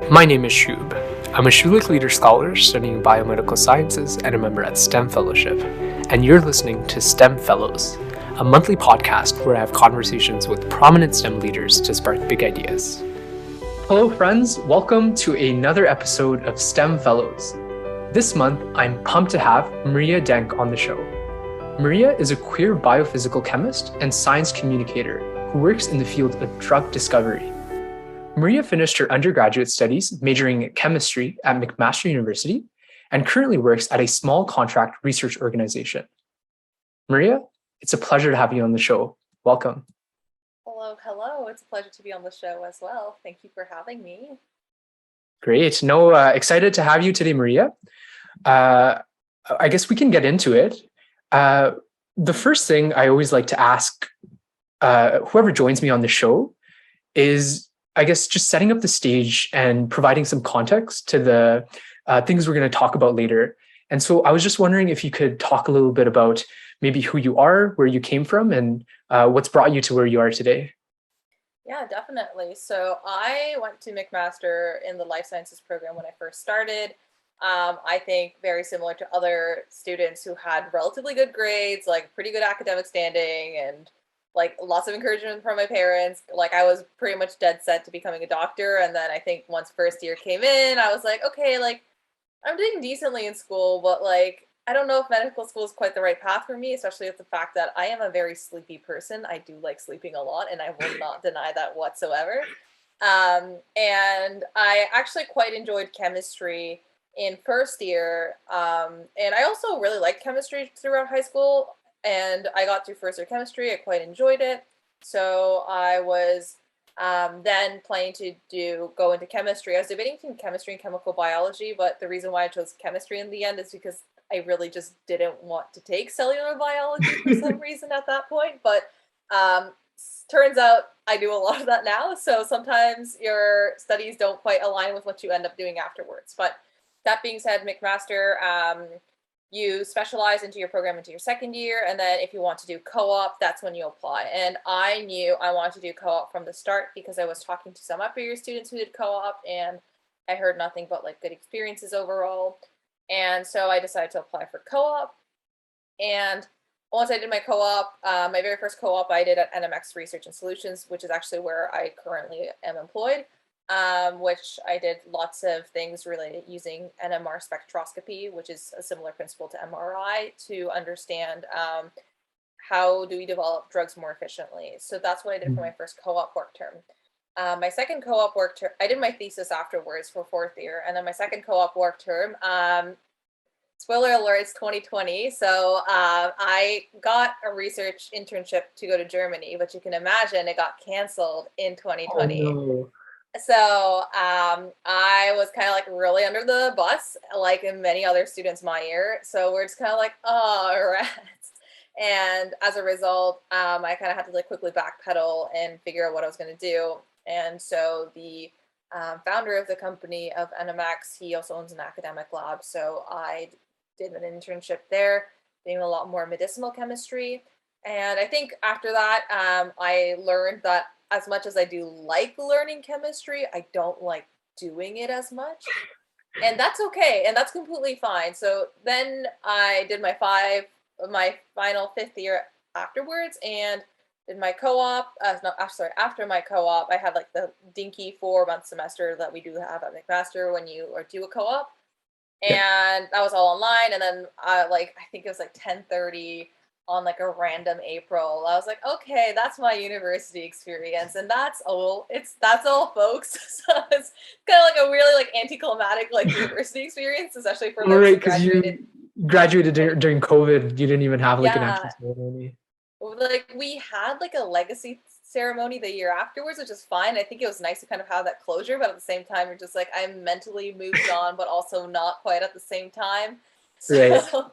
My name is Shubh. I'm a Schulich Leader scholar studying biomedical sciences and a member at STEM Fellowship. And you're listening to STEMFellows, a monthly podcast where I have conversations with prominent STEM leaders to spark big ideas. Hello, friends. Welcome to another episode of STEMFellows. This month, I'm pumped to have Maria Denk on the show. Maria is a queer biophysical chemist and science communicator who works in the field of drug discovery. Maria finished her undergraduate studies majoring in chemistry at McMaster University and currently works at a small contract research organization. Maria, it's a pleasure to have you on the show. Welcome. Hello. It's a pleasure to be on the show as well. Thank you for having me. Great. Excited to have you today, Maria. I guess we can get into it. The first thing I always like to ask whoever joins me on the show is, I guess, just setting up the stage and providing some context to the things we're going to talk about later. And so I was just wondering if you could talk a little bit about maybe who you are, where you came from, and what's brought you to where you are today. Yeah, definitely. So I went to McMaster in the life sciences program when I first started. I think very similar to other students who had relatively good grades, like pretty good academic standing and like lots of encouragement from my parents. Like I was pretty much dead set to becoming a doctor. And then I think once first year came in, I was like, okay, like I'm doing decently in school, but like I don't know if medical school is quite the right path for me, especially with the fact that I am a very sleepy person. I do like sleeping a lot, and I will not deny that whatsoever. And I actually quite enjoyed chemistry in first year. And I also really liked chemistry throughout high school. And I got through first year chemistry. I quite enjoyed it. So I was then planning to go into chemistry. I was debating between chemistry and chemical biology, but the reason why I chose chemistry in the end is because I really just didn't want to take cellular biology for some reason at that point. But turns out I do a lot of that now. So sometimes your studies don't quite align with what you end up doing afterwards. But that being said, McMaster, you specialize into your program into your second year, and then if you want to do co-op, that's when you apply. And I knew I wanted to do co-op from the start because I was talking to some upper year students who did co-op, and I heard nothing but like good experiences overall. And so I decided to apply for co-op. And once I did my co-op, my very first co-op I did at NMX Research and Solutions, which is actually where I currently am employed. Which I did lots of things related using NMR spectroscopy, which is a similar principle to MRI, to understand how do we develop drugs more efficiently. So that's what I did for my first co-op work term. My second co-op work term, I did my thesis afterwards for fourth year, and then my second co-op work term, spoiler alert, it's 2020. So I got a research internship to go to Germany, but you can imagine it got canceled in 2020. Oh, no. So I was kind of like really under the bus, like in many other students my year. So we're just kind of like, oh, rats. And as a result, I kind of had to like quickly backpedal and figure out what I was going to do. And so the founder of the company of NMX, he also owns an academic lab. So I did an internship there, doing a lot more medicinal chemistry. And I think after that, I learned that as much as I do like learning chemistry, I don't like doing it as much. And that's okay. And that's completely fine. So then I did my final fifth year afterwards and did my co-op. After my co-op, I had like the dinky 4-month semester that we do have at McMaster when you do a co-op. And that was all online. And then I think it was like 10:30 on like a random April. I was like, okay, that's my university experience. And that's all, folks. So it's kind of like a really like anticlimactic like university experience, especially for those who graduated. You graduated during COVID. You didn't even have like an actual Yeah. ceremony. Like we had like a legacy ceremony the year afterwards, which is fine. I think it was nice to kind of have that closure, but at the same time, you're just like, I'm mentally moved on, but also not quite at the same time. So Right.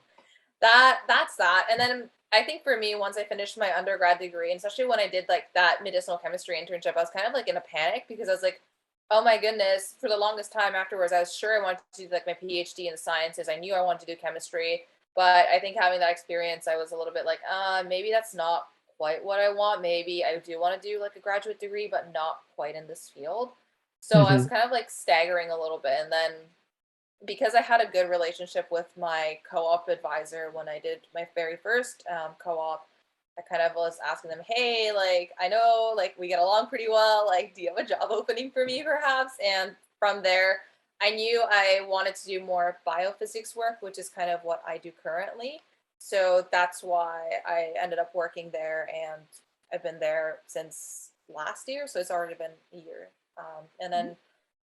that's that. And then I think for me, once I finished my undergrad degree, and especially when I did like that medicinal chemistry internship, I was kind of like in a panic because I was like, oh my goodness, for the longest time afterwards, I was sure I wanted to do like my PhD in sciences. I knew I wanted to do chemistry, but I think having that experience, I was a little bit like, maybe that's not quite what I want. Maybe I do want to do like a graduate degree, but not quite in this field. So I was kind of like staggering a little bit. And then because I had a good relationship with my co-op advisor when I did my very first co-op, I kind of was asking them, hey, like, I know like we get along pretty well. Like, do you have a job opening for me perhaps? And from there, I knew I wanted to do more biophysics work, which is kind of what I do currently. So that's why I ended up working there, and I've been there since last year. So it's already been a year. And then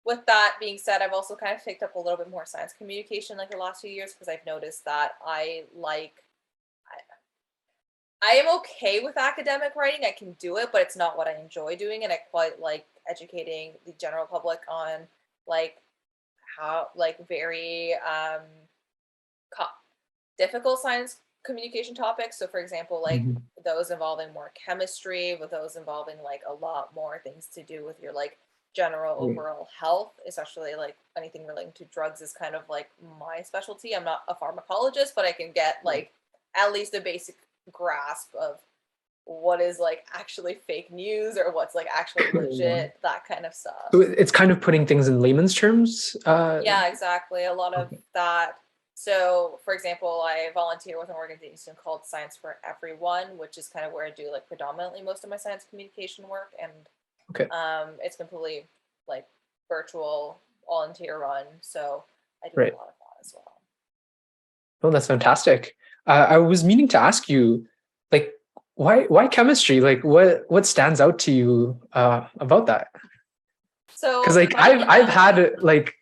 with that being said, I've also kind of picked up a little bit more science communication like the last few years, because I've noticed that I am okay with academic writing. I can do it, but it's not what I enjoy doing, and I quite like educating the general public on like how like very difficult science communication topics. So for example, like those involving more chemistry, with those involving like a lot more things to do with your like general overall health, especially like anything relating to drugs is kind of like my specialty. I'm not a pharmacologist, but I can get like at least a basic grasp of what is like actually fake news or what's like actually legit, that kind of stuff. So it's kind of putting things in layman's terms. Yeah, exactly. A lot of that. So, for example, I volunteer with an organization called Science for Everyone, which is kind of where I do like predominantly most of my science communication work, and it's completely like virtual, volunteer run. So I do a lot of that as well. Oh, that's fantastic. I was meaning to ask you, like, why chemistry? Like, what stands out to you about that? So, because like I've had like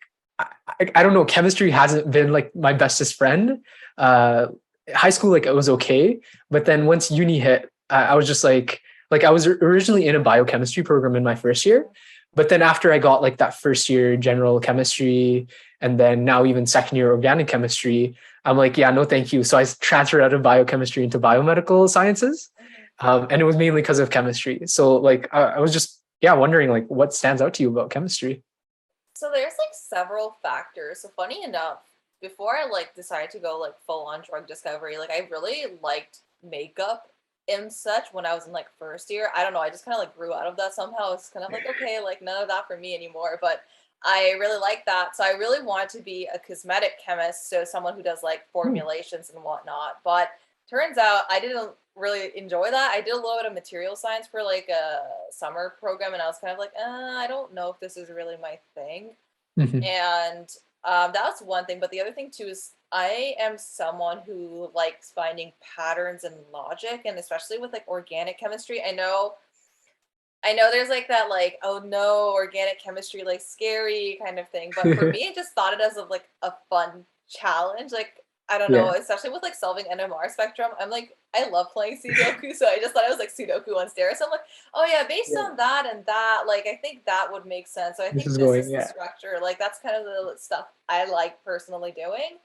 I don't know, chemistry hasn't been like my bestest friend. High school, like it was okay, but then once uni hit, I was just like I was originally in a biochemistry program in my first year, but then after I got like that first year general chemistry, and then now even second year organic chemistry, I'm like, yeah, no, thank you. So I transferred out of biochemistry into biomedical sciences, and it was mainly because of chemistry. So like I was just wondering like what stands out to you about chemistry. So there's like several factors. So funny enough, before I like decided to go like full on drug discovery, like I really liked makeup and such when I was in like first year. I don't know, I just kind of like grew out of that somehow. It's kind of like, okay, like none of that for me anymore. But I really like that. So I really wanted to be a cosmetic chemist, so someone who does like formulations and whatnot. But turns out I didn't really enjoy that. I did a little bit of material science for like a summer program, and I was kind of like, I don't know if this is really my thing. And that's one thing. But the other thing too is I am someone who likes finding patterns and logic, and especially with like organic chemistry. I know there's like that like, oh no, organic chemistry like scary kind of thing. But for me, I just thought it as of like a fun challenge. Like I don't know, especially with like solving NMR spectrum. I'm like, I love playing Sudoku, so I just thought it was like Sudoku on steroids. So I'm like, oh yeah, based on that and that, like I think that would make sense. So I think this is the structure. Like that's kind of the stuff I like personally doing.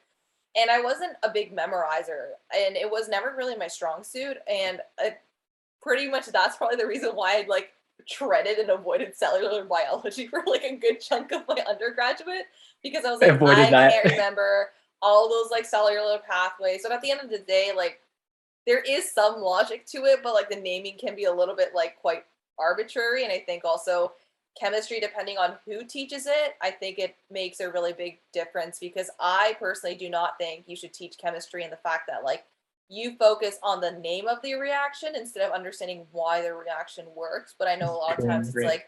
And I wasn't a big memorizer, and it was never really my strong suit. And pretty much that's probably the reason why I like treaded and avoided cellular biology for like a good chunk of my undergraduate, because I was like, I can't remember all those like cellular pathways. So at the end of the day, like there is some logic to it, but like the naming can be a little bit like quite arbitrary. And I think also chemistry, depending on who teaches it, I think it makes a really big difference, because I personally do not think you should teach chemistry in the fact that like you focus on the name of the reaction instead of understanding why the reaction works. But I know a lot of times it's like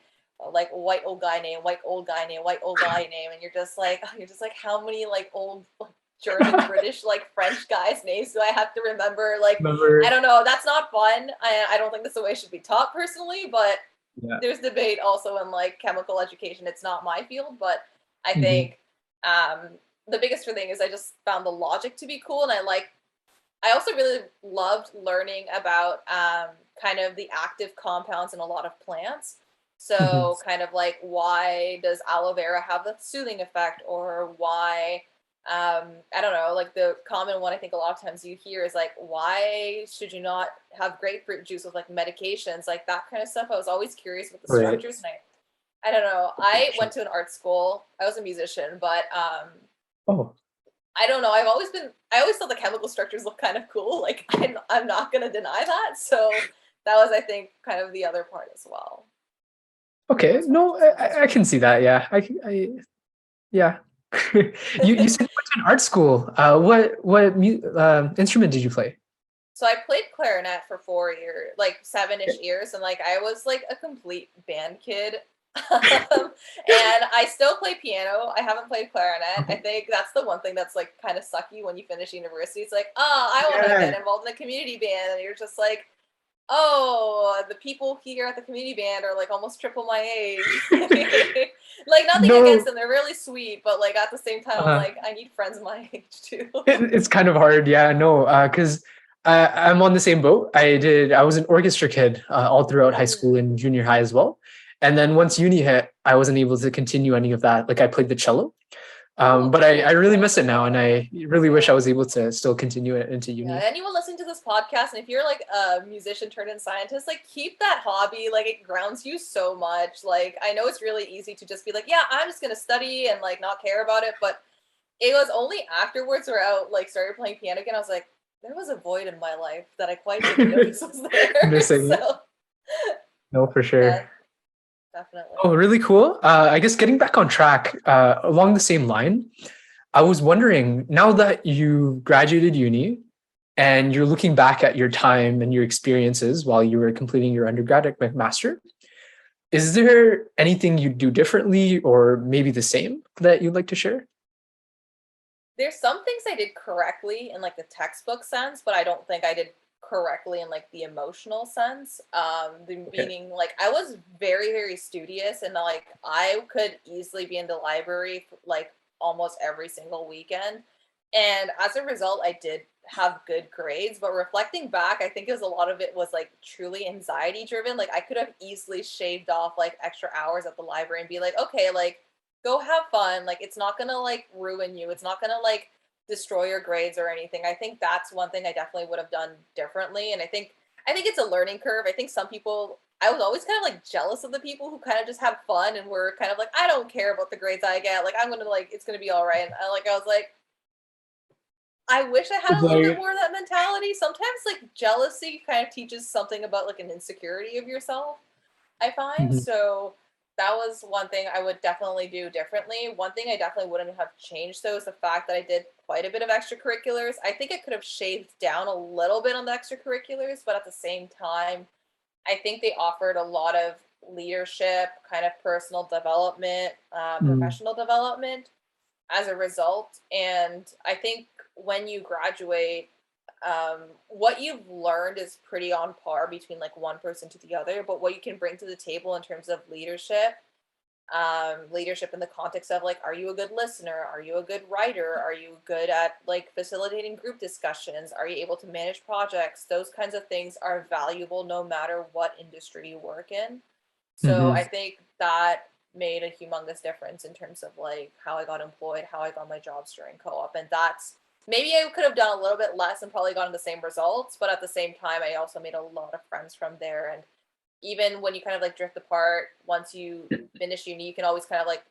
white old guy name, white old guy name, white old guy name, and you're just like how many like old German, British, like French guys' names do I have to remember? Like I don't know. That's not fun. I don't think that's the way it should be taught personally, but there's debate also in like chemical education. It's not my field, but I think the biggest thing is I just found the logic to be cool, and I also really loved learning about kind of the active compounds in a lot of plants. So kind of like, why does aloe vera have the soothing effect, or why, I don't know, like the common one I think a lot of times you hear is like, why should you not have grapefruit juice with like medications, like that kind of stuff. I was always curious with the structures, and I don't know. I went to an art school. I was a musician, but I don't know. I always thought the chemical structures look kind of cool. Like I'm not going to deny that. So that was, I think, kind of the other part as well. Okay. Those were my No, two I semesters. can see that. Yeah. Yeah. You said you went to an art school. What instrument did you play? So I played clarinet for 4 years, like 7-ish years, and like I was like a complete band kid. And I still play piano. I haven't played clarinet. I Okay. think that's the one thing that's like kind of sucky when you finish university. It's like, oh, I want to Yeah. get involved in a community band, and you're just like, oh, the people here at the community band are like almost triple my age. Like nothing against No. them, they're really sweet, but like at the same time, I'm Uh, like, I need friends my age too. it's kind of hard. Yeah. No. Because I'm on the same boat. I was an orchestra kid all throughout high school and junior high as well. And then once uni hit, I wasn't able to continue any of that. Like I played the cello. Oh, But I cool. really miss it now, and I really wish I was able to still continue it into Yeah, uni. anyone listening to this podcast, and if you're like a musician turned in scientist, like keep that hobby. Like it grounds you so much. Like I know it's really easy to just be like, yeah, I'm just gonna study and like not care about it. But it was only afterwards where I like started playing piano again. I was like, there was a void in my life that I quite didn't notice was there. Missing it. So No, for yeah, sure. definitely. Oh, really cool. I guess getting back on track, along the same line, I was wondering, now that you graduated uni and you're looking back at your time and your experiences while you were completing your undergrad and master, is there anything you do differently or maybe the same that you'd like to share? There's some things I did correctly in like the textbook sense, but I don't think I did correctly in like the emotional sense. The Okay. meaning like I was very, very studious and like I could easily be in the library like almost every single weekend. And as a result, I did have good grades, but reflecting back, I think it was a lot of it was like truly anxiety driven. Like I could have easily shaved off like extra hours at the library and be like, okay, like go have fun. Like it's not gonna like ruin you. It's not gonna like destroy your grades or anything. I think that's one thing I definitely would have done differently. And I think it's a learning curve. I think some people I was always kind of like jealous of the people who kind of just have fun and were kind of like, I don't care about the grades I get. Like I'm gonna like it's gonna be all right. And I was like, I wish I had It's a little bit like, more of that mentality. Sometimes like jealousy kind of teaches something about like an insecurity of yourself. I find. mhm, So that was one thing I would definitely do differently. One thing I definitely wouldn't have changed though is the fact that I did quite a bit of extracurriculars. I think I could have shaved down a little bit on the extracurriculars, but at the same time, I think they offered a lot of leadership, kind of personal development, mm, professional development as a result. And I think when you graduate, what you've learned is pretty on par between like one person to the other, but what you can bring to the table in terms of leadership in the context of like, are you a good listener? Are you a good writer? Are you good at like facilitating group discussions? Are you able to manage projects? Those kinds of things are valuable no matter what industry you work in. So mhm. I think that made a humongous difference in terms of like how I got employed, how I got my jobs during co-op. And that's maybe I could have done a little bit less and probably gotten the same results, but at the same time I also made a lot of friends from there. And even when you kind of like drift apart, once you finish uni, you can always kind of like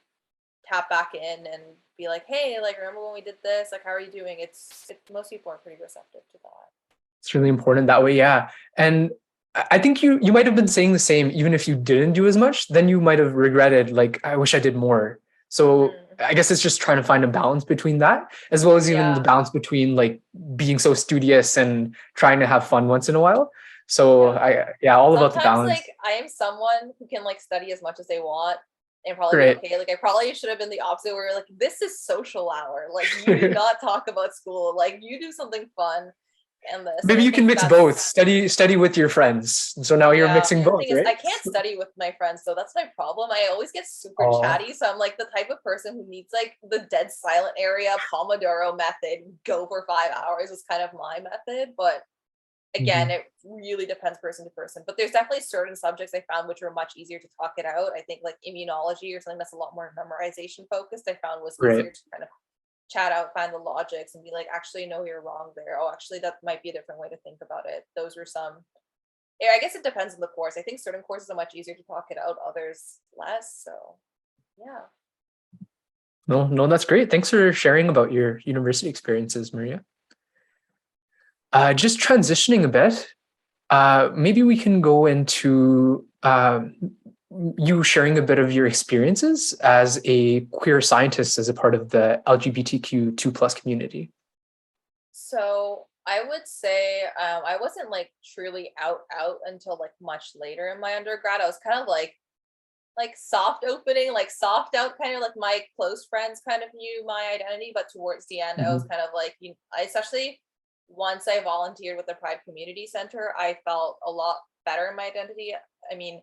tap back in and be like, hey, like remember when we did this? Like how are you doing? Most people are pretty receptive to that. It's really important that way. Yeah. And I think you might have been saying the same, even if you didn't do as much, then you might have regretted, like, I wish I did more. So Mm-hmm. I guess it's just trying to find a balance between that, as well as even the Yeah. balance between like being so studious and trying to have fun once in a while. So Yeah. yeah, all about the Sometimes balance. like I am someone who can like study as much as they want and probably be Great. okay. Like I probably should have been the opposite where like this is social hour. Like you do not talk about school. Like you do something fun and this. And Maybe I you can think mix both. that's Study with your friends. So now you're yeah. mixing And the both, thing is right? I can't study with my friends, so that's my problem. I always get super Oh, chatty. So I'm like the type of person who needs like the dead silent area, Pomodoro method, go for 5 hours is kind of my method. But again, mhm. it really depends person to person. But there's definitely certain subjects I found which were much easier to talk it out. I think like immunology or something that's a lot more memorization focused, I found was Great. easier to kind of chat out, find the logics, and be like, actually, no, you're wrong there. Oh, actually, that might be a different way to think about it. Those were some. Yeah, I guess it depends on the course. I think certain courses are much easier to talk it out, others less. So, yeah. No, no, that's great. Thanks for sharing about your university experiences, Maria. Just transitioning a bit, maybe we can go into you sharing a bit of your experiences as a queer scientist as a part of the LGBTQ2 plus community. So I would say I wasn't like truly out until like much later in my undergrad. I was kind of like soft opening, like soft out, kind of like my close friends kind of knew my identity, but towards the end, I was kind of like, especially once I volunteered with the Pride Community Center, I felt a lot better in my identity. I mean,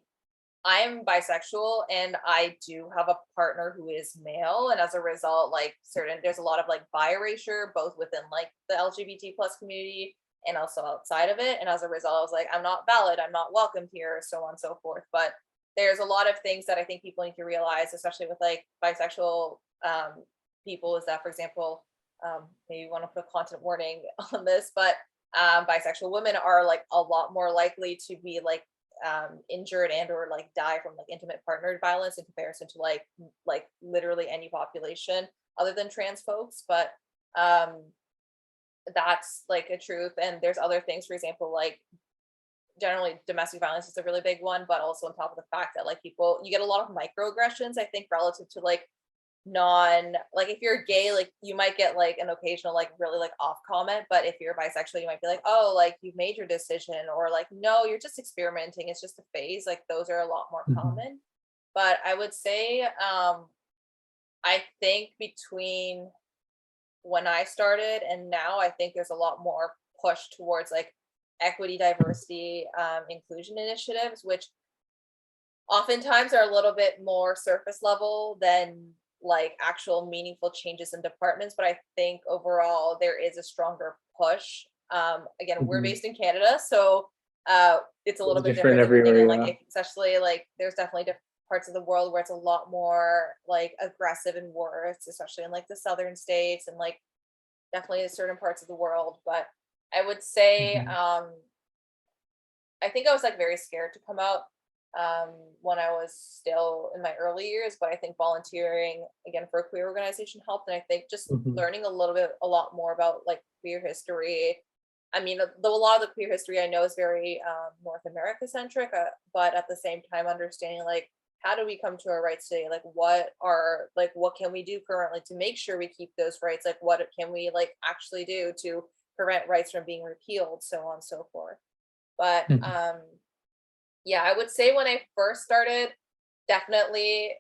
I'm bisexual and I do have a partner who is male. And as a result, like there's a lot of like bi erasure, both within like the LGBT plus community and also outside of it. And as a result, I was like, I'm not valid, I'm not welcomed here, so on and so forth. But there's a lot of things that I think people need to realize, especially with like bisexual people, is that, for example, maybe you want to put a content warning on this, but bisexual women are like a lot more likely to be like injured and or like die from like intimate partner violence in comparison to like literally any population other than trans folks. But that's like a truth. And there's other things, for example, like generally domestic violence is a really big one, but also on top of the fact that like people, you get a lot of microaggressions, I think, relative to like like if you're gay, like you might get like an occasional like really like off comment, but if you're bisexual, you might be like, oh, like you've made your decision, or like, no, you're just experimenting, it's just a phase. Like those are a lot more common. But I would say I think between when I started and now, I think there's a lot more push towards like equity, diversity, inclusion initiatives, which oftentimes are a little bit more surface level than like actual meaningful changes in departments. But I think overall there is a stronger push. Again, we're based in Canada, so it's a little bit Different different than living in everywhere, like especially like there's definitely different parts of the world where it's a lot more like aggressive and worse, especially in like the southern states and like definitely in certain parts of the world. But I would say I think I was like very scared to come out when I was still in my early years, but I think volunteering again for a queer organization helped. And I think just learning a lot more about like queer history. I mean, though a lot of the queer history I know is very North America centric, but at the same time, understanding like how do we come to our rights today? Like what can we do currently to make sure we keep those rights? Like what can we like actually do to prevent rights from being repealed, so on and so forth. But yeah, I would say when I first started, definitely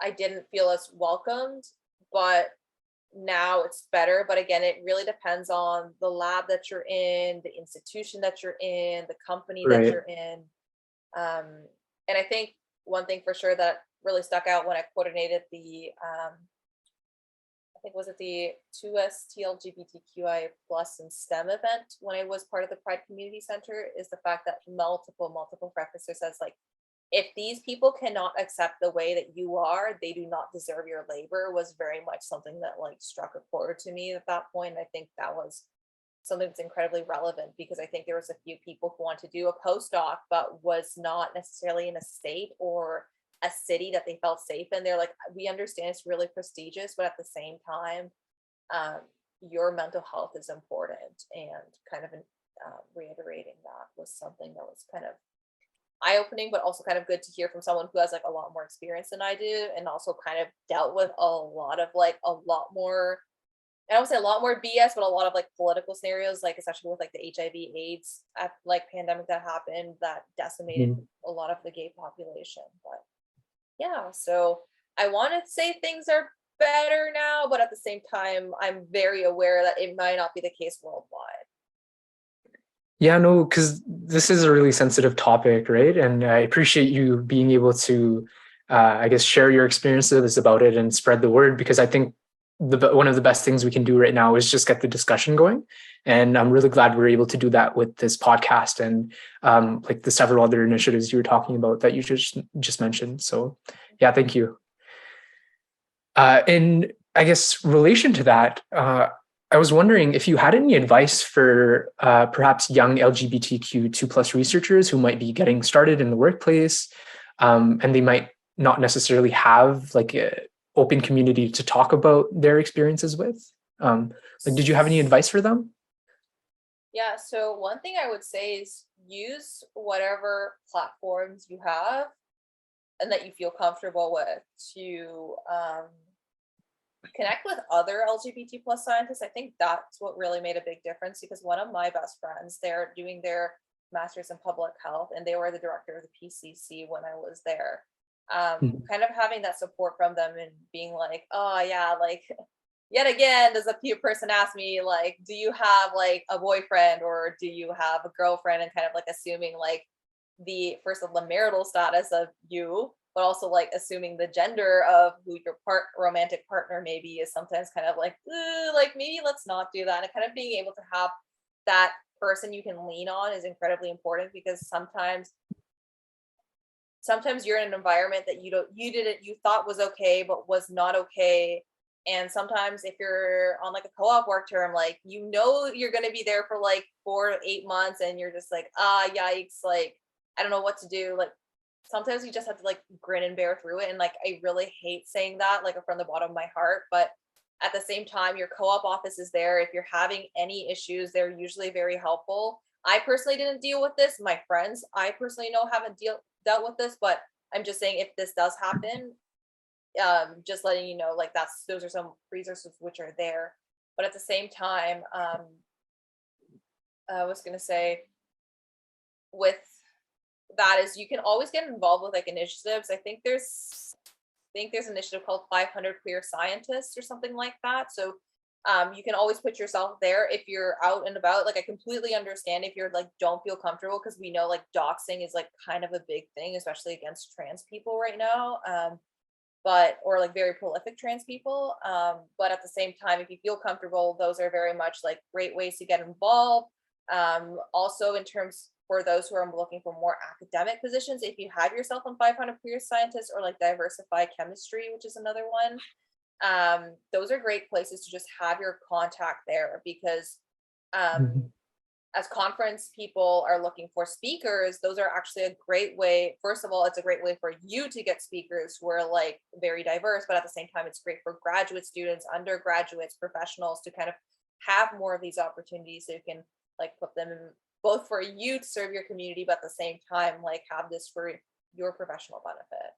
I didn't feel as welcomed, but now it's better. But again, it really depends on the lab that you're in, the institution that you're in, the company that right? you're in. And I think one thing for sure that really stuck out when I coordinated the I think was it the 2ST LGBTQI plus and STEM event when I was part of the Pride Community Center, is the fact that multiple professors says like, if these people cannot accept the way that you are, they do not deserve your labor, was very much something that like struck a chord to me at that point. And I think that was something that's incredibly relevant because I think there was a few people who want to do a postdoc but was not necessarily in a state or a city that they felt safe in. They're like, we understand it's really prestigious, but at the same time, your mental health is important. And kind of reiterating that was something that was kind of eye-opening, but also kind of good to hear from someone who has like a lot more experience than I do, and also kind of dealt with a lot more, I don't say a lot more BS, but a lot of like political scenarios, like especially with like the HIV/AIDS like pandemic that happened that decimated a lot of the gay population. But yeah, so I want to say things are better now, but at the same time, I'm very aware that it might not be the case worldwide. Yeah, no, because this is a really sensitive topic, right? And I appreciate you being able to, I guess, share your experiences about it and spread the word, because I think one of the best things we can do right now is just get the discussion going. And I'm really glad we're able to do that with this podcast and like the several other initiatives you were talking about that you just mentioned. So yeah, thank you. In, I guess, relation to that, I was wondering if you had any advice for perhaps young LGBTQ2 plus researchers who might be getting started in the workplace, and they might not necessarily have like an open community to talk about their experiences with. Like, did you have any advice for them? Yeah, so one thing I would say is use whatever platforms you have and that you feel comfortable with to connect with other LGBT plus scientists. I think that's what really made a big difference, because one of my best friends, they're doing their master's in public health, and they were the director of the PCC when I was there. Kind of having that support from them and being like, oh yeah, like yet again, does a person ask me like, do you have like a boyfriend or do you have a girlfriend, and kind of like assuming like the first of the marital status of you, but also like assuming the gender of who your romantic partner maybe is sometimes kind of like maybe let's not do that. And kind of being able to have that person you can lean on is incredibly important, because sometimes you're in an environment that you thought was okay but was not okay. And sometimes if you're on like a co-op work term, like you're going to be there for like 4 to 8 months, and you're just like, yikes, like I don't know what to do. Like sometimes you just have to like grin and bear through it. And like I really hate saying that like from the bottom of my heart, but at the same time, your co-op office is there. If you're having any issues, they're usually very helpful. I personally didn't deal with this. My friends, I personally know, haven't dealt with this, but I'm just saying if this does happen, just letting you know, like those are some resources which are there. But at the same time, I was gonna say with that is you can always get involved with like initiatives. I think there's an initiative called 500 Queer Scientists or something like that. So you can always put yourself there if you're out and about. Like I completely understand if you're like don't feel comfortable, because we know like doxing is like kind of a big thing, especially against trans people right now. Or like very prolific trans people. But at the same time, if you feel comfortable, those are very much like great ways to get involved. Also in terms for those who are looking for more academic positions, if you have yourself on 500 Queer Scientists or like Diversify Chemistry, which is another one, those are great places to just have your contact there, because as conference people are looking for speakers, those are actually a great way. First of all, it's a great way for you to get speakers who are like very diverse, but at the same time, it's great for graduate students, undergraduates, professionals to kind of have more of these opportunities, so you can like put them in both for you to serve your community, but at the same time, like have this for your professional benefit.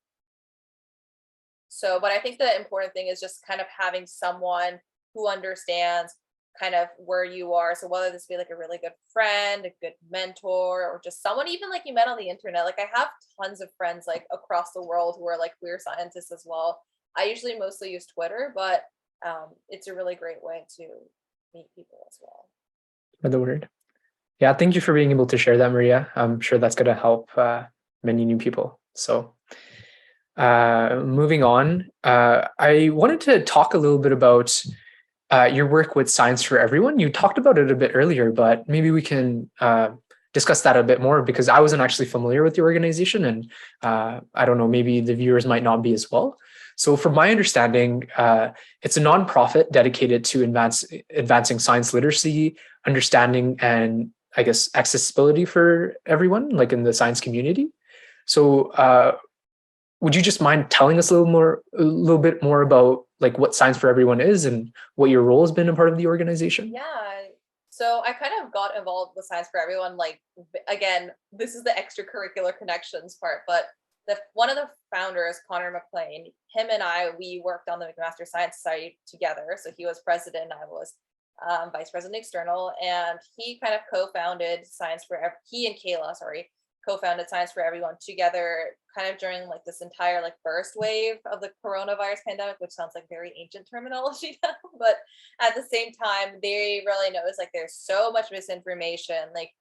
So, but I think the important thing is just kind of having someone who understands kind of where you are. So whether this be like a really good friend, a good mentor, or just someone even like you met on the internet. Like I have tons of friends like across the world who are like queer scientists as well. I usually mostly use Twitter, but it's a really great way to meet people as well. For the word. Yeah, thank you for being able to share that, Maria. I'm sure that's going to help many new people. So moving on, I wanted to talk a little bit about your work with Science for Everyone. You talked about it a bit earlier, but maybe we can discuss that a bit more, because I wasn't actually familiar with the organization, and I don't know, maybe the viewers might not be as well. So from my understanding, it's a nonprofit dedicated to advancing science literacy, understanding, and I guess accessibility for everyone, like in the science community. So would you just mind telling us a little bit more about like what Science for Everyone is and what your role has been a part of the organization? Yeah. So I kind of got involved with Science for Everyone. Like, again, this is the extracurricular connections part, but one of the founders, Connor McLean, him and we worked on the McMaster Science Society together. So he was president, I was vice president external, and he kind of co-founded he and Kayla, co-founded Science for Everyone together, kind of during like this entire like first wave of the coronavirus pandemic, which sounds like very ancient terminology now, but at the same time, they really noticed like there's so much misinformation, like,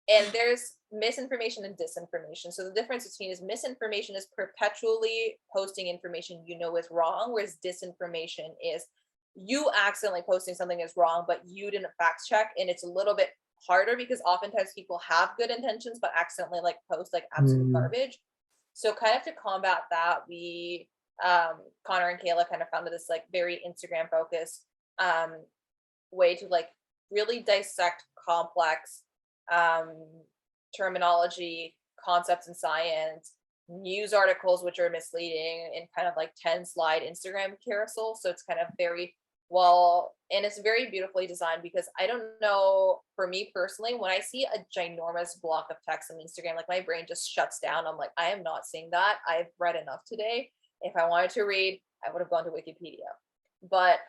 and there's misinformation and disinformation. So the difference between is misinformation is perpetually posting information you know is wrong, whereas disinformation is you accidentally posting something is wrong, but you didn't fact check, and it's a little bit harder because oftentimes people have good intentions but accidentally like post like absolute garbage. So kind of to combat that, we Connor and Kayla kind of founded this like very Instagram focused way to like really dissect complex terminology, concepts in science, news articles which are misleading, in kind of like 10 slide Instagram carousel. So it's kind of very Well, and it's very beautifully designed because I don't know, for me personally, when I see a ginormous block of text on Instagram, like my brain just shuts down. I'm like, I am not seeing that. I've read enough today. If I wanted to read, I would have gone to Wikipedia. But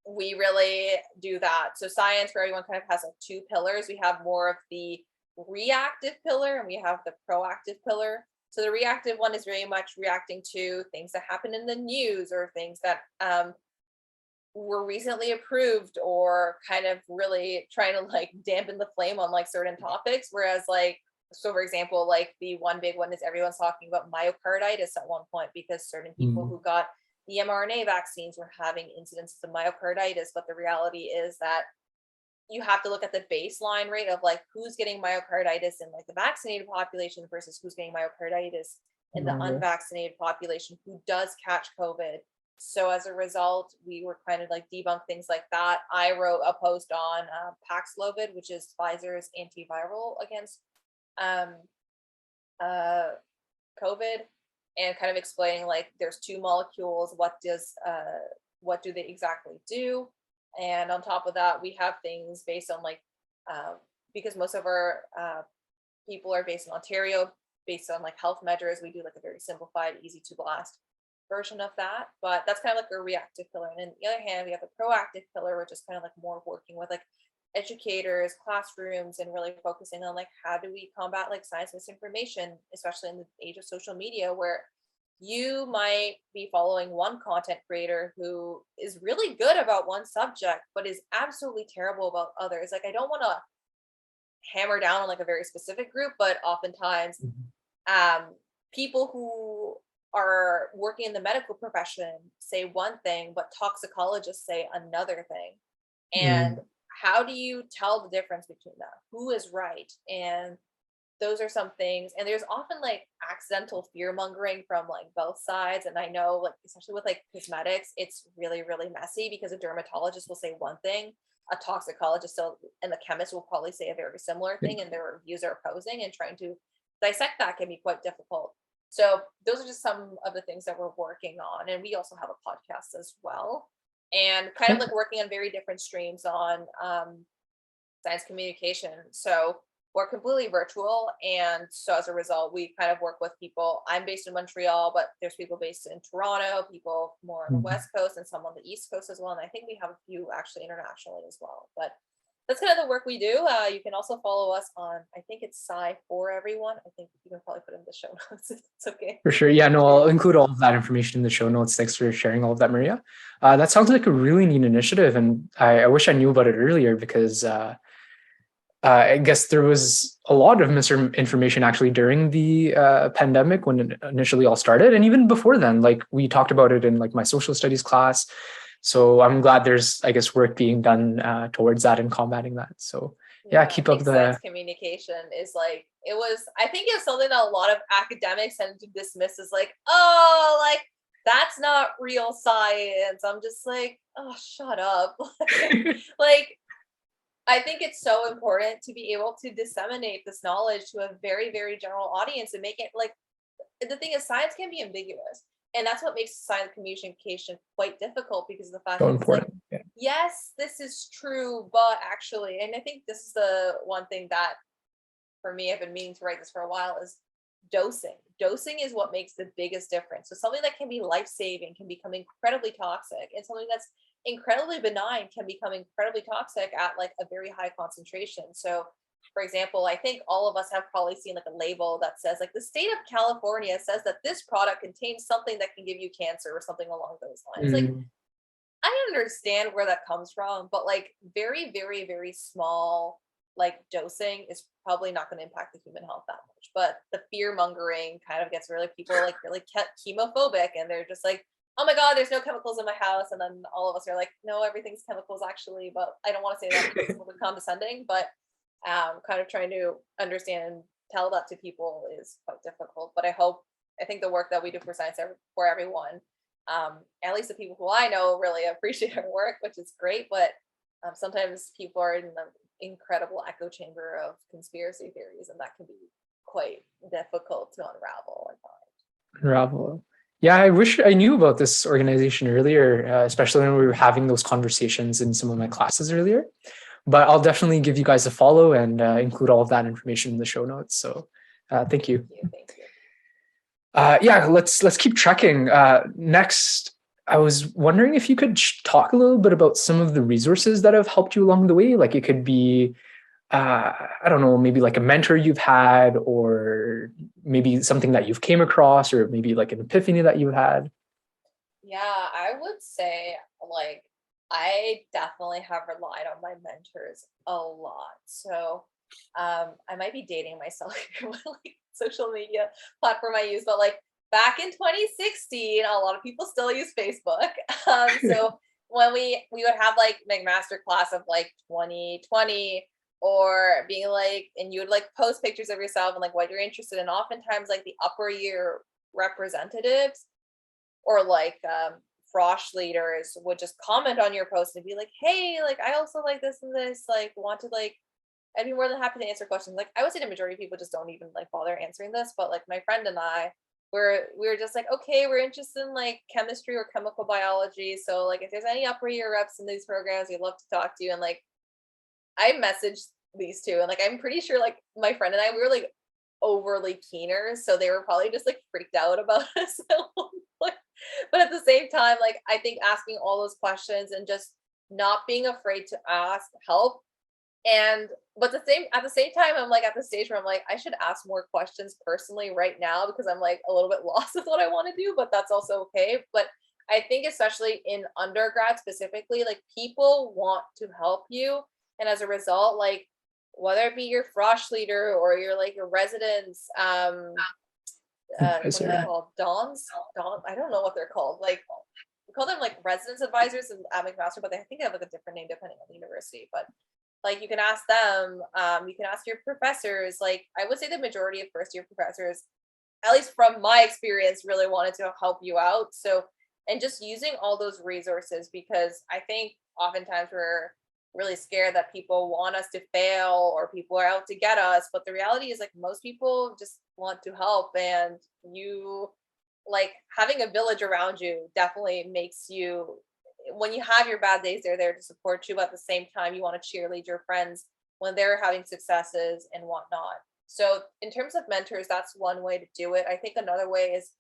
we really do that. So science for everyone kind of has like two pillars. We have more of the reactive pillar and we have the proactive pillar. So the reactive one is very much reacting to things that happen in the news or things that were recently approved, or kind of really trying to like dampen the flame on like certain topics. Whereas like, so for example, like the one big one is everyone's talking about myocarditis at one point because certain people who got the mRNA vaccines were having incidences of myocarditis. But the reality is that you have to look at the baseline rate of like who's getting myocarditis in like the vaccinated population versus who's getting myocarditis in the unvaccinated population who does catch COVID. So as a result, we were kind of like debunk things like that. I wrote a post on Paxlovid, which is Pfizer's antiviral against COVID, and kind of explaining like there's two molecules, what do they exactly do. And on top of that, we have things based on like because most of our people are based in Ontario, based on like health measures, we do like a very simplified, easy to blast version of that. But that's kind of like a reactive pillar. And on the other hand, we have the proactive pillar, which is kind of like more working with like educators, classrooms, and really focusing on like how do we combat like science misinformation, especially in the age of social media, where you might be following one content creator who is really good about one subject but is absolutely terrible about others. Like, I don't want to hammer down on like a very specific group, but oftentimes people who are working in the medical profession say one thing but toxicologists say another thing. And how do you tell the difference between that? Who is right? And those are some things. And there's often like accidental fear mongering from like both sides. And I know, like, especially with like cosmetics, it's really, really messy because a dermatologist will say one thing, a toxicologist and the chemist will probably say a very similar thing, and their reviews are opposing, and trying to dissect that can be quite difficult. So those are just some of the things that we're working on. And we also have a podcast as well, and kind of like working on very different streams on science communication. So we're completely virtual. And so as a result, we kind of work with people. I'm based in Montreal, but there's people based in Toronto, people more on the West Coast, and some on the East Coast as well. And I think we have a few actually internationally as well. But that's kind of the work we do. You can also follow us on, I think it's Sci for Everyone. I think you can probably put in the show notes if it's okay. For sure. Yeah, no, I'll include all of that information in the show notes. Thanks for sharing all of that, Maria. That sounds like a really neat initiative. And I wish I knew about it earlier because I guess there was a lot of misinformation actually during the pandemic when it initially all started. And even before then, like we talked about it in like my social studies class. So I'm glad there's, I guess, work being done towards that and combating that. So yeah, keep up the science communication is like, I think it's something that a lot of academics tend to dismiss as like, oh, like that's not real science. I'm just like, oh, shut up. Like, I think it's so important to be able to disseminate this knowledge to a very, very general audience and make it like, the thing is, science can be ambiguous. And that's what makes science communication quite difficult, because of the fact so that important. Like, yes, this is true, but actually, and I think this is the one thing that for me, I've been meaning to write this for a while, is dosing. Dosing is what makes the biggest difference. So something that can be life-saving can become incredibly toxic, and something that's incredibly benign can become incredibly toxic at like a very high concentration. So for example, I think all of us have probably seen like a label that says like the state of California says that this product contains something that can give you cancer or something along those lines. Like, I understand where that comes from, but like very, very, very small like dosing is probably not going to impact the human health that much. But the fear mongering kind of gets really people like really chemophobic, and they're just like, oh my God, there's no chemicals in my house. And then all of us are like, no, everything's chemicals actually. But I don't want to say that because it's a little condescending, but kind of trying to understand and tell that to people is quite difficult. But I think the work that we do for Science for Everyone, at least the people who I know really appreciate our work, which is great. But sometimes people are in the incredible echo chamber of conspiracy theories, and that can be quite difficult to unravel, I find. Unravel. Yeah, I wish I knew about this organization earlier, especially when we were having those conversations in some of my classes earlier. But I'll definitely give you guys a follow and include all of that information in the show notes. So thank Thank you. you. Thank you. Yeah, let's keep trekking. Next, I was wondering if you could talk a little bit about some of the resources that have helped you along the way. Like it could be, I don't know, maybe like a mentor you've had, or maybe something that you've came across, or maybe like an epiphany that you had. Yeah, I would say like I definitely have relied on my mentors a lot. So I might be dating myself here with like social media platform I use, but like back in 2016, a lot of people still use Facebook. So when we would have like McMaster class of like 2020 or being like, and you would like post pictures of yourself and like what you're interested in. Oftentimes like the upper year representatives or like frosh leaders would just comment on your post and be like, hey, like I also like this and this, like want to like I'd be more than happy to answer questions. Like I would say the majority of people just don't even like bother answering this, but like my friend and I we were just like, okay, we're interested in like chemistry or chemical biology. So like if there's any upper year reps in these programs, we'd love to talk to you. And like I messaged these two and like I'm pretty sure like my friend and I we were like overly keeners. So they were probably just like freaked out about us. But at the same time, like I think asking all those questions and just not being afraid to ask help. And but at the same time, I'm like at the stage where I'm like, I should ask more questions personally right now because I'm like a little bit lost with what I want to do, but that's also okay. But I think especially in undergrad specifically, like people want to help you. And as a result, like whether it be your frosh leader or your like your residents, what are they called? Dons? Don? I don't know what they're called. Like we call them like residence advisors at McMaster, but I think they have like a different name depending on the university. But like you can ask them, you can ask your professors. Like I would say the majority of first year professors, at least from my experience, really wanted to help you out. So and just using all those resources because I think oftentimes we're really scared that people want us to fail or people are out to get us, but the reality is like most people just want to help, and you like having a village around you definitely makes you, when you have your bad days, they're there to support you, but at the same time you want to cheerlead your friends when they're having successes and whatnot. So in terms of mentors, that's one way to do it. I think another way is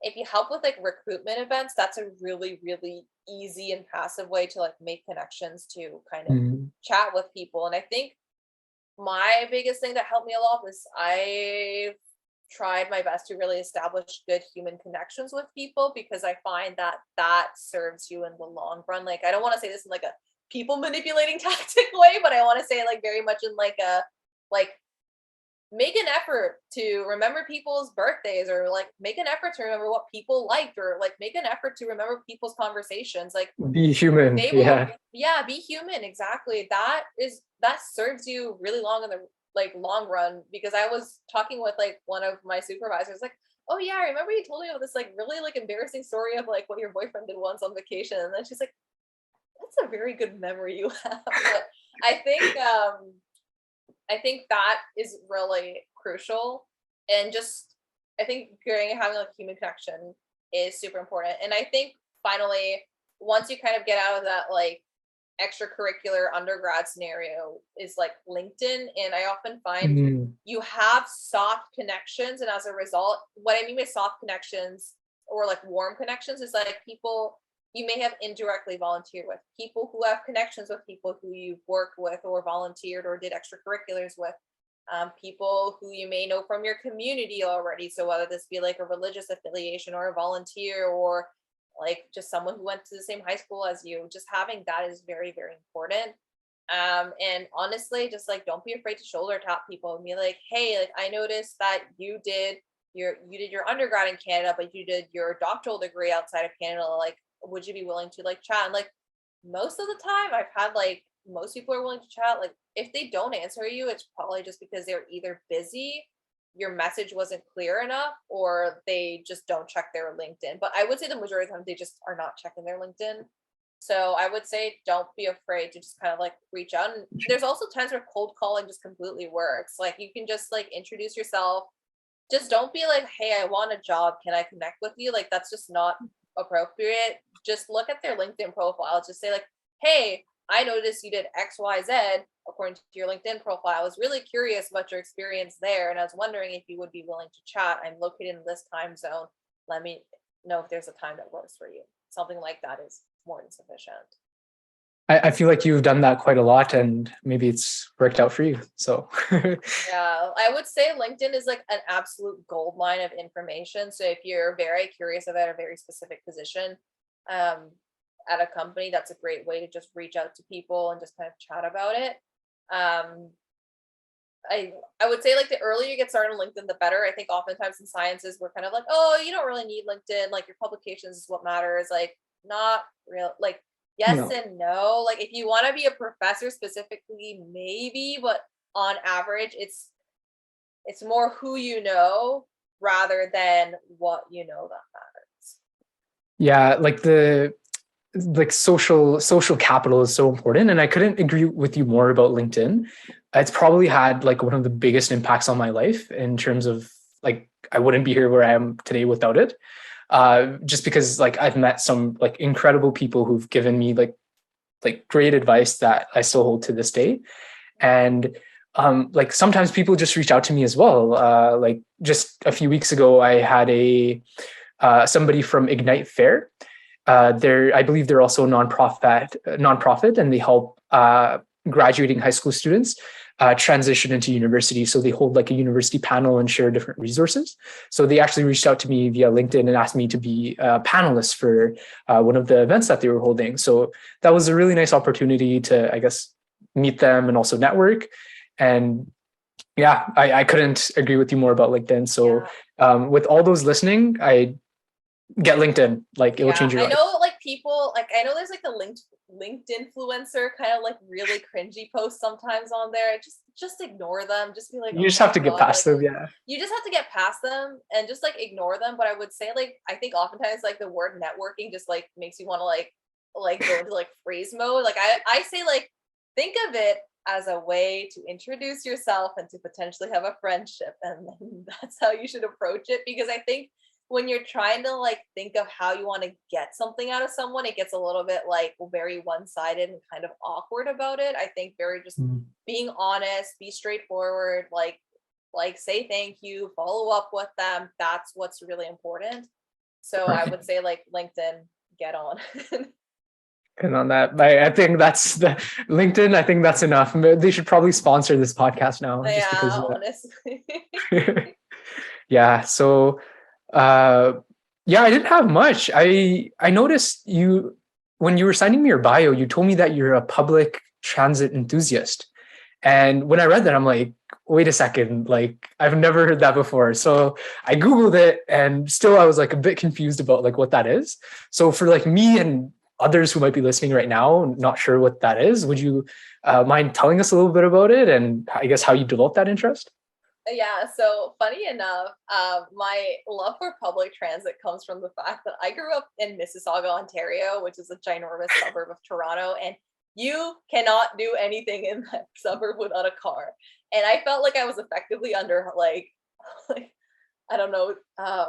if you help with like recruitment events, that's a really, really easy and passive way to like make connections to kind of Mhm. chat with people. And I think my biggest thing that helped me a lot was I tried my best to really establish good human connections with people because I find that that serves you in the long run. Like I don't want to say this in like a people manipulating tactic way, but I want to say like very much in like a like make an effort to remember people's birthdays or like make an effort to remember what people liked or like make an effort to remember people's conversations. Like Be human. they will, Yeah. yeah, be human. Exactly. That serves you really long in the like long run because I was talking with like one of my supervisors, like, oh yeah, I remember you told me about this like really like embarrassing story of like what your boyfriend did once on vacation. And then she's like, that's a very good memory you have. But I think I think that is really crucial. And just I think having like human connection is super important. And I think finally, once you kind of get out of that like extracurricular undergrad scenario is like LinkedIn. And I often find Mhm. you have soft connections. And as a result, what I mean by soft connections or like warm connections is like people you may have indirectly volunteered with, people who have connections with people who you've worked with or volunteered or did extracurriculars with, people who you may know from your community already. So whether this be like a religious affiliation or a volunteer or like just someone who went to the same high school as you, just having that is very, very important. And honestly, just like don't be afraid to shoulder tap people and be like, hey, like I noticed that you did your undergrad in Canada, but you did your doctoral degree outside of Canada. Like, would you be willing to like chat? And like most of the time I've had like most people are willing to chat. Like if they don't answer you, it's probably just because they're either busy, your message wasn't clear enough, or they just don't check their LinkedIn. But I would say the majority of the time they just are not checking their LinkedIn. So I would say don't be afraid to just kind of like reach out. And there's also times where cold calling just completely works. Like you can just like introduce yourself, just don't be like, hey, I want a job. Can I connect with you? Like, that's just not appropriate. Just look at their LinkedIn profile. Just say like, hey, I noticed you did XYZ according to your LinkedIn profile. I was really curious about your experience there. And I was wondering if you would be willing to chat. I'm located in this time zone. Let me know if there's a time that works for you. Something like that is more than sufficient. I feel like you've done that quite a lot, and maybe it's worked out for you. So Yeah, I would say LinkedIn is like an absolute gold mine of information. So if you're very curious about a very specific position um, at a company, that's a great way to just reach out to people and just kind of chat about it. Um, I would say like the earlier you get started on LinkedIn, the better. I think oftentimes in sciences we're kind of like, oh, you don't really need LinkedIn. Like your publications is what matters. Like not real. Like yes no. and no. Like if you want to be a professor specifically, maybe, but on average, it's more who you know rather than what you know that matters. Yeah, like social capital is so important, and I couldn't agree with you more about LinkedIn. It's probably had like one of the biggest impacts on my life in terms of like I wouldn't be here where I am today without it. Just because like I've met some like incredible people who've given me like great advice that I still hold to this day. And like sometimes people just reach out to me as well. Like just a few weeks ago, I had a somebody from Ignite Fair. I believe they're also a nonprofit, and they help graduating high school students transition into university. So they hold like a university panel and share different resources. So they actually reached out to me via LinkedIn and asked me to be a panelist for one of the events that they were holding. So that was a really nice opportunity to, I guess, meet them and also network. And yeah, I couldn't agree with you more about LinkedIn. So with all those listening, I get LinkedIn. Like it will change your I life. know like people like I know there's like the LinkedIn influencer kind of like really cringy posts sometimes on there. Just ignore them. Just be like, You oh just my have to get god, past like them. Yeah. you just have to get past them and just like ignore them. But I would say like I think oftentimes like the word networking just like makes you want to like go into like phrase mode. Like I say like think of it as a way to introduce yourself and to potentially have a friendship, and that's how you should approach it. Because I think when you're trying to like think of how you want to get something out of someone, it gets a little bit like very one-sided and kind of awkward about it. I think very just being honest, be straightforward, like say thank you, follow up with them. That's what's really important. So I would say like LinkedIn, get on. And on that, I think that's the LinkedIn. I think that's enough. They should probably sponsor this podcast now, just Yeah, because. honestly. Yeah. So, uh, yeah, I didn't have much. I noticed you when you were signing me your bio. You told me that you're a public transit enthusiast, and when I read that, I'm like, wait a second, like I've never heard that before. So I Googled it, and still I was like a bit confused about like what that is. So for like me and others who might be listening right now, not sure what that is, would you mind telling us a little bit about it and I guess how you developed that interest? Yeah, so funny enough, my love for public transit comes from the fact that I grew up in Mississauga, Ontario, which is a ginormous suburb of Toronto, and you cannot do anything in that suburb without a car. And I felt like I was effectively under like I don't know,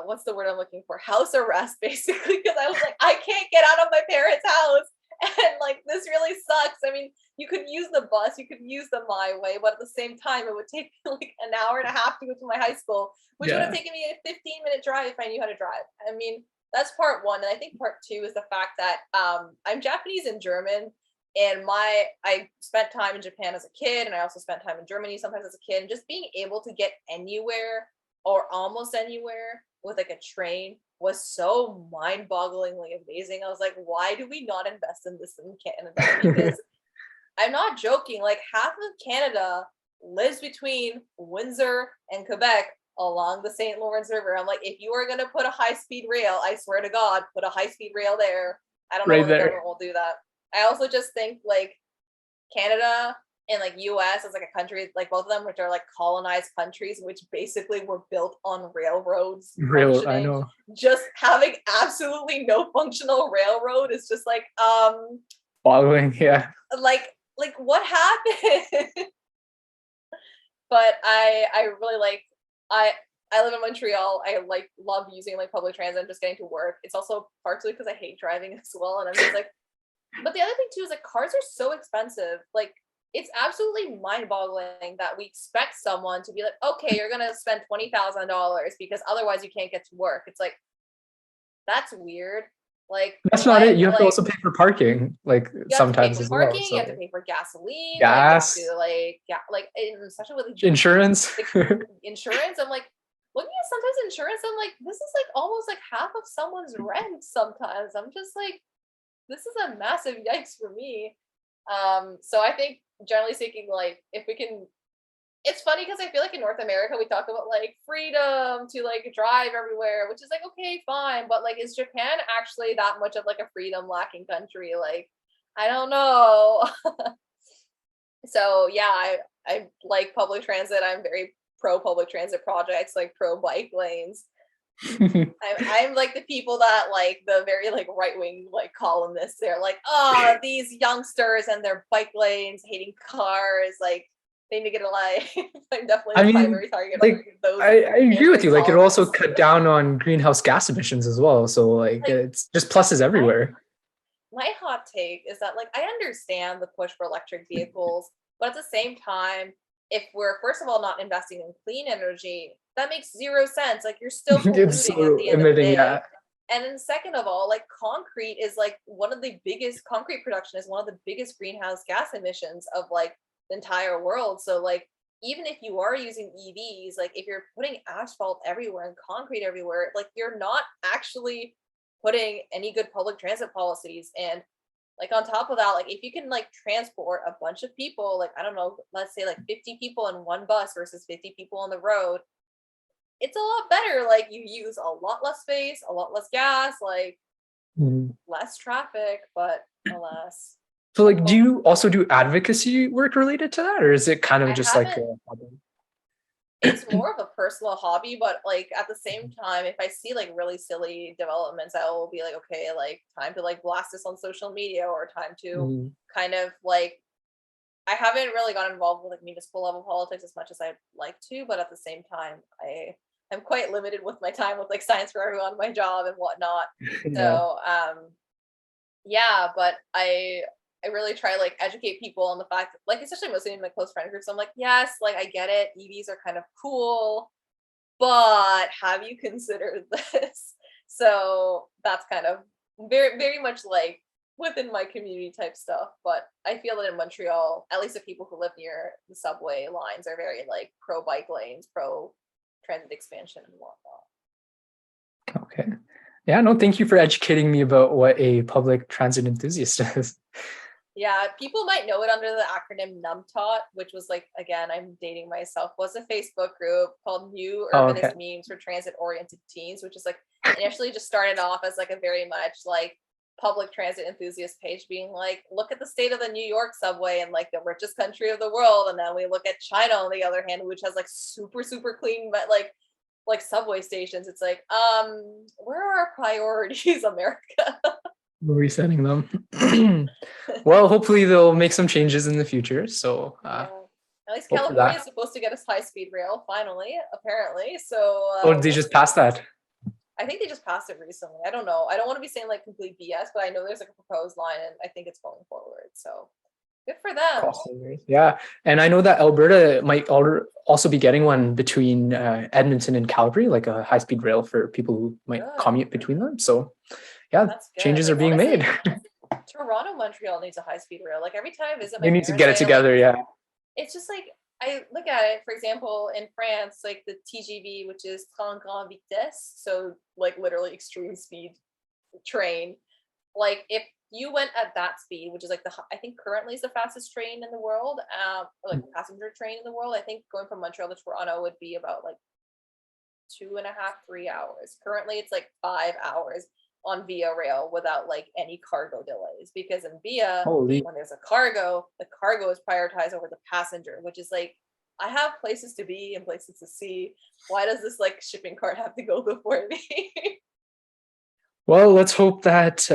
what's the word I'm looking for? House arrest, basically, because I was like, I can't get out of my parents' house. And like, this really sucks. I mean, you could use the bus, you could use the my way, but at the same time, it would take me like an hour and a half to go to my high school, which would have Yeah. taken me a 15-minute drive if I knew how to drive. I mean, that's part one. And I think part two is the fact that I'm Japanese and German. And I spent time in Japan as a kid, and I also spent time in Germany sometimes as a kid. And just being able to get anywhere or almost anywhere with like a train was so mind-bogglingly amazing. I was like, why do we not invest in this in Canada? Because I'm not joking, like half of Canada lives between Windsor and Quebec along the St. Lawrence River. I'm like, if you are going to put a high-speed rail, I swear to God, put a high-speed rail there. I don't know Right when the there. government will do that. I also just think like Canada and like US as like a country, like both of them, which are like colonized countries, which basically were built on railroads Real, I functioning. know. Just having absolutely no functional railroad is just Following, yeah. like what happened? But I really like I I live in Montreal. I love using like public transit and just getting to work. It's also partially because I hate driving as well. And I'm just like, but the other thing too is like cars are so expensive. Like it's absolutely mind-boggling that we expect someone to be like, okay, you're gonna spend $20,000 because otherwise you can't get to work. It's like that's weird. Like That's not why? it. You have to Like also pay for parking, like you have to pay sometimes for as well. parking. You have So to pay for gasoline. Like you have gas, to like like especially with insurance. like insurance. I'm like looking at sometimes insurance. I'm like this is like almost like half of someone's rent. Sometimes I'm just like this is a massive yikes for me. So I think generally speaking, like if we can, it's funny because I feel like in North America we talk about like freedom to like drive everywhere, which is like okay, fine, but like is Japan actually that much of like a freedom lacking country? Like I don't know. So yeah, I like public transit. I'm very pro public transit projects, like pro bike lanes. I'm like the people that like the very like right wing like columnists. They're like, oh, these youngsters and their bike lanes, hating cars, like they need to get a life. I'm definitely I the mean, primary target like of those I agree with right-wing you. Like it'll also columnists. cut down on greenhouse gas emissions as well. So like Like it's just pluses my everywhere. my hot take is that like I understand the push for electric vehicles, but at the same time, if we're first of all not investing in clean energy, that makes zero sense. Like you're still It's polluting at so the end of the emitting, day. yeah. And then second of all, like concrete is like one of the biggest concrete production is one of the biggest greenhouse gas emissions of like the entire world. So like even if you are using EVs, like if you're putting asphalt everywhere and concrete everywhere, like you're not actually putting any good public transit policies. And like on top of that, like if you can like transport a bunch of people, like I don't know, let's say like 50 people in one bus versus 50 people on the road, it's a lot better. Like you use a lot less space, a lot less gas, like Mhm. less traffic, but alas. So like, do you also do advocacy work related to that, or is it kind of I just like haven't, a hobby? it's more of a personal hobby, but like at the same time, if I see like really silly developments, I will be like, okay, like time to like blast this on social media or time to Mhm. kind of like I haven't really got involved with like municipal level politics as much as I'd like to, but at the same time, I'm quite limited with my time with like science for everyone, my job and whatnot. Yeah. So yeah, but I really try like educate people on the fact that, like especially mostly in my close friend groups. I'm like, yes, like I get it, EVs are kind of cool, but have you considered this? So that's kind of very much like within my community type stuff. But I feel that in Montreal, at least the people who live near the subway lines are very like pro bike lanes, pro transit expansion and whatnot. Okay. Yeah, no, thank you for educating me about what a public transit enthusiast is. Yeah, people might know it under the acronym NUMTOT, which was like, again, I'm dating myself, was a Facebook group called New Oh, okay. Urbanist Memes for Transit Oriented Teens, which is like initially just started off as like a very much like public transit enthusiast page being like, look at the state of the New York subway and like the richest country of the world. And then we look at China on the other hand, which has like super clean, but like subway stations. It's like, where are our priorities, America? Resetting them. Well, hopefully they'll make some changes in the future. So Yeah. At least hope for California is that. supposed to get us high speed rail finally, apparently. So Oh, they we'll just see. passed that. I think they just passed it recently. I don't know. I don't want to be saying like complete BS, but I know there's like a proposed line and I think it's going forward. So good for them. Crossovers. Yeah. And I know that Alberta might also be getting one between Edmonton and Calgary, like a high speed rail for people who might Good. commute between them. So yeah, That's good. changes are Like being honestly, made. Toronto, Montreal needs a high speed rail. Like every time I visit my They need to parents, get it together. Yeah. it's just like I look at it, for example, in France, like the TGV, which is Train Grande Vitesse, so like literally extreme speed train. Like if you went at that speed, which is like I think currently is the fastest train in the world, or like passenger train in the world. I think going from Montreal to Toronto would be about like 2.5, 3 hours. Currently, it's like 5 hours on Via Rail without like any cargo delays because in Via, Holy. when there's a cargo, the cargo is prioritized over the passenger, which is like I have places to be and places to see. Why does this like shipping cart have to go before me? Well, let's hope that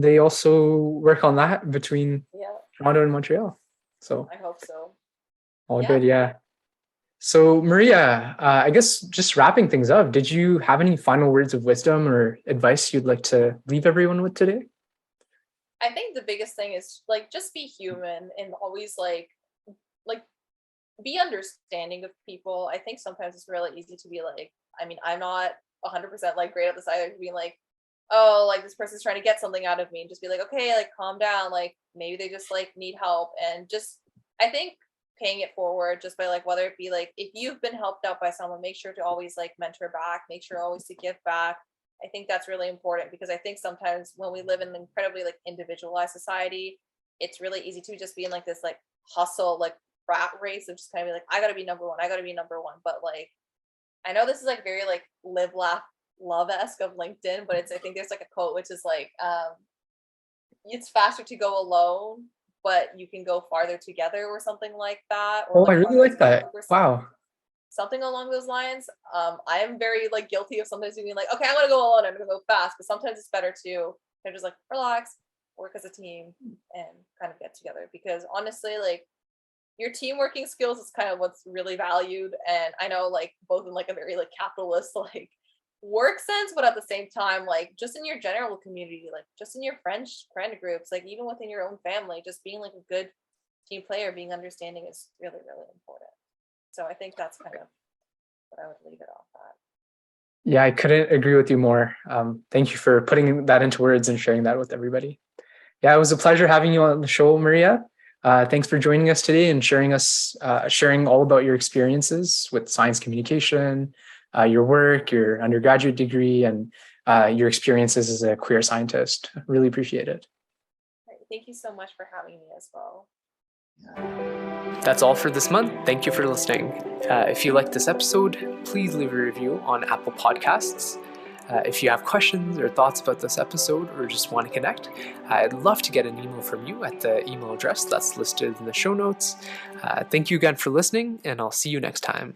they also work on that between Yeah, Toronto and Montreal. So I hope so. all Yeah. good. Yeah. So, Maria, I guess just wrapping things up, did you have any final words of wisdom or advice you'd like to leave everyone with today? I think the biggest thing is like just be human and always like be understanding of people. I think sometimes it's really easy to be like, I mean, I'm not 100% like great at this either, being like, oh, like this person's trying to get something out of me, and just be like, okay, like calm down, like maybe they just like need help. And just I think paying it forward just by like, whether it be like if you've been helped out by someone, make sure to always like mentor back, make sure always to give back. I think that's really important, because I think sometimes when we live in an incredibly like individualized society, it's really easy to just be in like this like hustle, like rat race of just kind of be like, I gotta be number one, I gotta be number one. But like, I know this is like very like live, laugh, love-esque of LinkedIn, but it's, I think there's like a quote which is like, it's faster to go alone, but you can go farther together, or something like that, or Oh, I like really farther like that. or Wow. something along those lines. I am very like guilty of sometimes being like, okay, I'm gonna go alone, I'm gonna go fast, but sometimes it's better to kind of just like relax, work as a team, and kind of get together. Because honestly, like your team working skills is kind of what's really valued. And I know like both in like a very like capitalist like work sense, but at the same time, like just in your general community, like just in your friend groups, like even within your own family, just being like a good team player, being understanding is really, really important. So I think that's kind of what I would leave it off at. Yeah, I couldn't agree with you more. Thank you for putting that into words and sharing that with everybody. Yeah, it was a pleasure having you on the show, Maria. Thanks for joining us today and sharing all about your experiences with science communication, your work, your undergraduate degree, and your experiences as a queer scientist. Really appreciate it. Right. Thank you so much for having me as well. That's all for this month. Thank you for listening. If you liked this episode, please leave a review on Apple Podcasts. If you have questions or thoughts about this episode, or just want to connect, I'd love to get an email from you at the email address that's listed in the show notes. Thank you again for listening, and I'll see you next time.